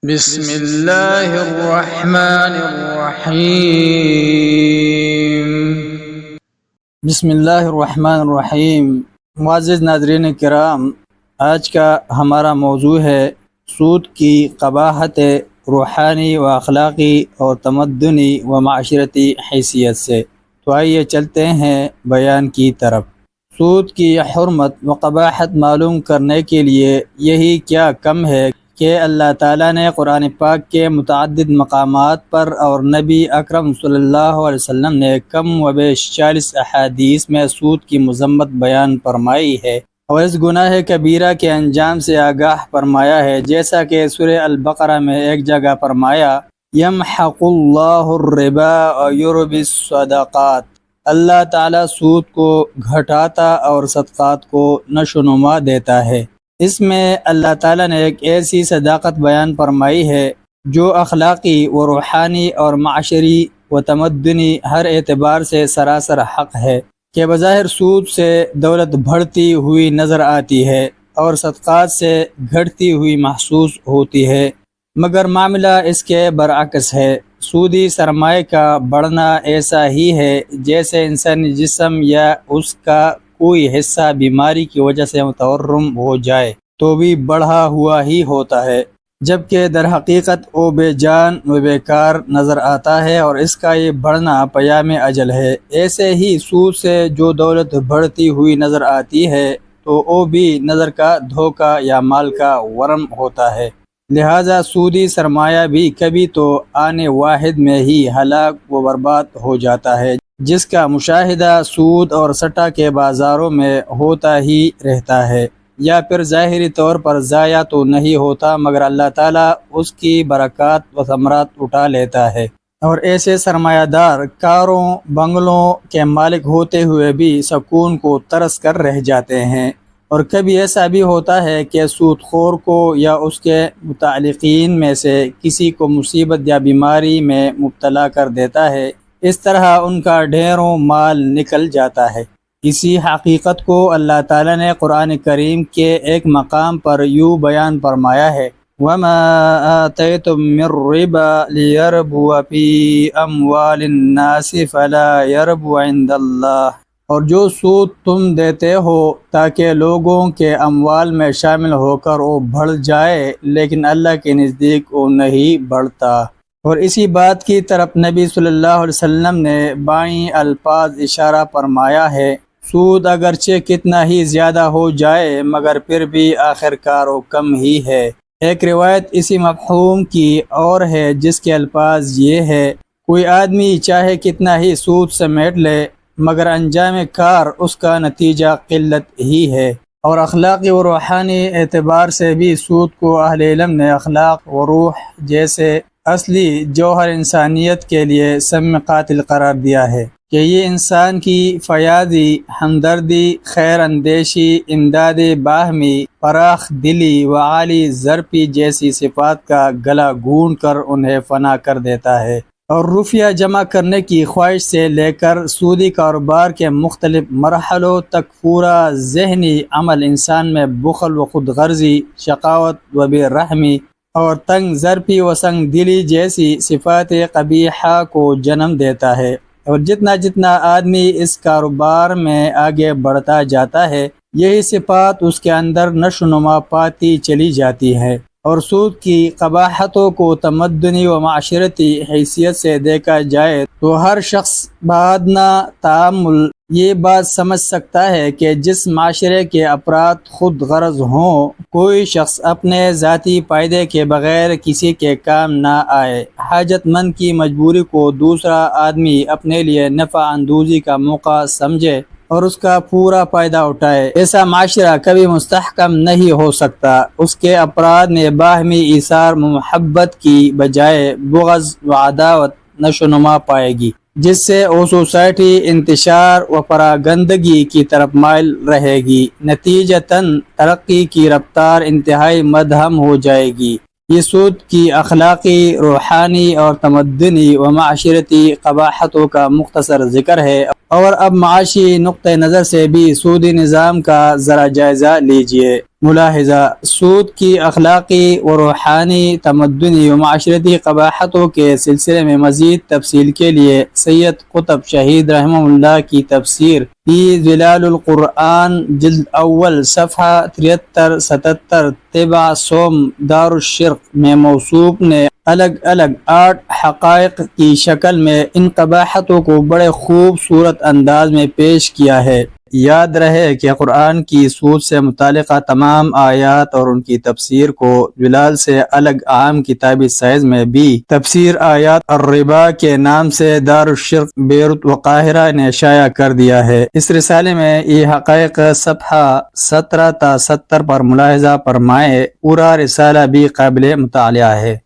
بسم اللہ الرحمن الرحیم۔ بسم اللہ الرحمن الرحیم۔ معزز ناظرین کرام، آج کا ہمارا موضوع ہے سود کی قباحت روحانی و اخلاقی اور تمدنی و معاشرتی حیثیت سے۔ تو آئیے چلتے ہیں بیان کی طرف۔ سود کی حرمت و قباحت معلوم کرنے کے لیے یہی کیا کم ہے کہ اللہ تعالیٰ نے قرآن پاک کے متعدد مقامات پر اور نبی اکرم صلی اللہ علیہ وسلم نے کم و بیش 40 احادیث میں سود کی مذمت بیان فرمائی ہے اور اس گناہ کبیرہ کے انجام سے آگاہ فرمایا ہے، جیسا کہ سورہ البقرہ میں ایک جگہ فرمایا یمحق اللہ الربا ویربی الصدقات، اللہ تعالیٰ سود کو گھٹاتا اور صدقات کو نشوونما دیتا ہے۔ اس میں اللہ تعالیٰ نے ایک ایسی صداقت بیان فرمائی ہے جو اخلاقی و روحانی اور معاشری و تمدنی ہر اعتبار سے سراسر حق ہے کہ بظاہر سود سے دولت بڑھتی ہوئی نظر آتی ہے اور صدقات سے گھٹتی ہوئی محسوس ہوتی ہے، مگر معاملہ اس کے برعکس ہے۔ سودی سرمایہ کا بڑھنا ایسا ہی ہے جیسے انسانی جسم یا اس کا کوئی حصہ بیماری کی وجہ سے متورم ہو جائے تو بھی بڑھا ہوا ہی ہوتا ہے، جبکہ در حقیقت وہ بے جان و بیکار نظر آتا ہے اور اس کا یہ بڑھنا پیام اجل ہے۔ ایسے ہی سود سے جو دولت بڑھتی ہوئی نظر آتی ہے تو وہ بھی نظر کا دھوکہ یا مال کا ورم ہوتا ہے، لہذا سودی سرمایہ بھی کبھی تو آنے واحد میں ہی ہلاک و برباد ہو جاتا ہے، جس کا مشاہدہ سود اور سٹا کے بازاروں میں ہوتا ہی رہتا ہے، یا پھر ظاہری طور پر ضائع تو نہیں ہوتا مگر اللہ تعالیٰ اس کی برکات و ثمرات اٹھا لیتا ہے، اور ایسے سرمایہ دار کاروں بنگلوں کے مالک ہوتے ہوئے بھی سکون کو ترس کر رہ جاتے ہیں۔ اور کبھی ایسا بھی ہوتا ہے کہ سود خور کو یا اس کے متعلقین میں سے کسی کو مصیبت یا بیماری میں مبتلا کر دیتا ہے، اس طرح ان کا ڈھیروں مال نکل جاتا ہے۔ اسی حقیقت کو اللہ تعالیٰ نے قرآن کریم کے ایک مقام پر یوں بیان فرمایا ہے وَمَا آتَيْتُم مِّن رِّبًا لِيَرْبُوَ فِي أَمْوَالِ النَّاسِ فَلَا يَرْبُو عِندَ اللَّهِ، اور جو سود تم دیتے ہو تاکہ لوگوں کے اموال میں شامل ہو کر وہ بڑھ جائے، لیکن اللہ کے نزدیک وہ نہیں بڑھتا۔ اور اسی بات کی طرف نبی صلی اللہ علیہ وسلم نے بائیں الفاظ اشارہ فرمایا ہے، سود اگرچہ کتنا ہی زیادہ ہو جائے مگر پھر بھی آخر کار وہ کم ہی ہے۔ ایک روایت اسی مفہوم کی اور ہے جس کے الفاظ یہ ہے، کوئی آدمی چاہے کتنا ہی سود سمیٹ لے مگر انجام کار اس کا نتیجہ قلت ہی ہے۔ اور اخلاقی و روحانی اعتبار سے بھی سود کو اہل علم نے اخلاق و روح جیسے اصلی جوہر انسانیت کے لیے سم قاتل قرار دیا ہے کہ یہ انسان کی فیاضی، ہمدردی، خیر اندیشی، امداد باہمی، فراخ دلی و عالی ظرفی جیسی صفات کا گلا گھونٹ کر انہیں فنا کر دیتا ہے، اور روپیہ جمع کرنے کی خواہش سے لے کر سودی کاروبار کے مختلف مرحلوں تک پورا ذہنی عمل انسان میں بخل و خود غرضی، شقاوت و بے رحمی اور تنگ ظرفی و سنگ دلی جیسی صفات قبیحہ کو جنم دیتا ہے، اور جتنا آدمی اس کاروبار میں آگے بڑھتا جاتا ہے یہی صفات اس کے اندر نشوونما پاتی چلی جاتی ہے۔ اور سود کی قباحتوں کو تمدنی و معاشرتی حیثیت سے دیکھا جائے تو ہر شخص بادنا تأمل یہ بات سمجھ سکتا ہے کہ جس معاشرے کے افراد خود غرض ہوں، کوئی شخص اپنے ذاتی فائدے کے بغیر کسی کے کام نہ آئے، حاجت مند کی مجبوری کو دوسرا آدمی اپنے لیے نفع اندوزی کا موقع سمجھے اور اس کا پورا فائدہ اٹھائے، ایسا معاشرہ کبھی مستحکم نہیں ہو سکتا۔ اس کے افراد میں باہمی ایثار و محبت کی بجائے بغض و عداوت نشوونما پائے گی، جس سے وہ سوسائٹی انتشار و پراگندگی کی طرف مائل رہے گی، نتیجتاً ترقی کی رفتار انتہائی مدھم ہو جائے گی۔ یہ سود کی اخلاقی، روحانی اور تمدنی و معاشرتی قباحتوں کا مختصر ذکر ہے۔ اور اب معاشی نقطہ نظر سے بھی سودی نظام کا ذرا جائزہ لیجئے۔ ملاحظہ: سود کی اخلاقی و روحانی، تمدنی و معاشرتی قباحتوں کے سلسلے میں مزید تفصیل کے لیے سید قطب شہید رحمہ اللہ کی تفسیر فی ظلال القرآن جلد اول صفحہ 73-77 طبع سوم دار الشرق میں موصوف نے الگ الگ 8 حقائق کی شکل میں ان قباحتوں کو بڑے خوبصورت انداز میں پیش کیا ہے۔ یاد رہے کہ قرآن کی سود سے متعلقہ تمام آیات اور ان کی تفسیر کو جلال سے الگ عام کتابی سائز میں بھی تفسیر آیات الربا کے نام سے دار الشرق بیروت و قاہرہ نے شائع کر دیا ہے۔ اس رسالے میں یہ حقائق صفحہ 17 تا 70 پر ملاحظہ فرمائے۔ پورا رسالہ بھی قابل مطالعہ ہے۔